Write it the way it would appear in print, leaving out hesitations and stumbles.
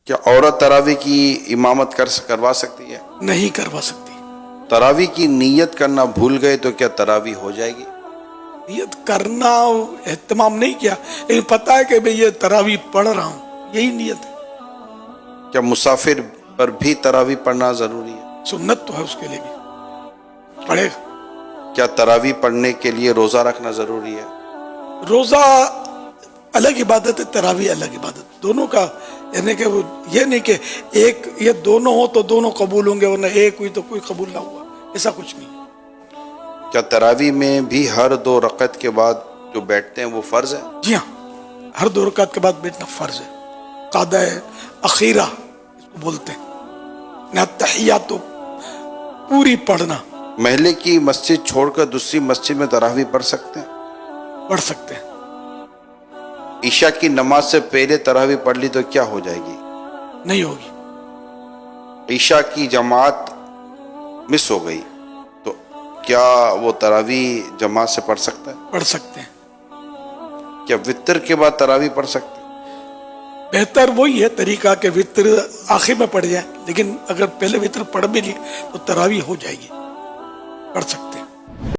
کیا عورت تراویح کی امامت کروا سکتی ہے؟ نہیں کروا سکتی. تراویح کی نیت کرنا بھول گئے تو کیا تراویح ہو جائے گی؟ نیت کرنا اہتمام نہیں کیا، لیکن پتا ہے کہ میں یہ تراویح پڑھ رہا ہوں، یہی نیت ہے. کیا مسافر پر بھی تراویح پڑھنا ضروری ہے؟ سنت تو ہے اس کے لیے بھی پڑھے گا. کیا تراویح پڑھنے کے لیے روزہ رکھنا ضروری ہے؟ روزہ الگ عبادت ہے، تراویح الگ عبادت، دونوں کا یعنی کہ وہ یہ نہیں کہ ایک یہ دونوں ہو تو دونوں قبول ہوں گے ورنہ ایک ہوئی تو کوئی قبول نہ ہوا، ایسا کچھ نہیں. کیا تراویح میں بھی ہر 2 رکعت کے بعد جو بیٹھتے ہیں وہ فرض ہے؟ جی ہاں، ہر 2 رکعت کے بعد بیٹھنا فرض ہے. قاعدہ اخیرہ اس کو بولتے ہیں، نہ تحیات تو پوری پڑھنا. محلے کی مسجد چھوڑ کر دوسری مسجد میں تراویح پڑھ سکتے ہیں؟ پڑھ سکتے ہیں. عشاء کی نماز سے پہلے تراویح پڑھ لی تو کیا ہو جائے گی؟ نہیں ہوگی. عشاء کی جماعت مس ہو گئی تو کیا وہ تراویح جماعت سے پڑھ سکتا ہے؟ پڑھ سکتے ہیں. کیا وتر کے بعد تراویح پڑھ سکتے ہیں؟ بہتر وہی ہے طریقہ کہ وطر آخر میں پڑھ جائے، لیکن اگر پہلے وطر پڑھ بھی لی تو تراویح ہو جائے گی، پڑھ سکتے ہیں.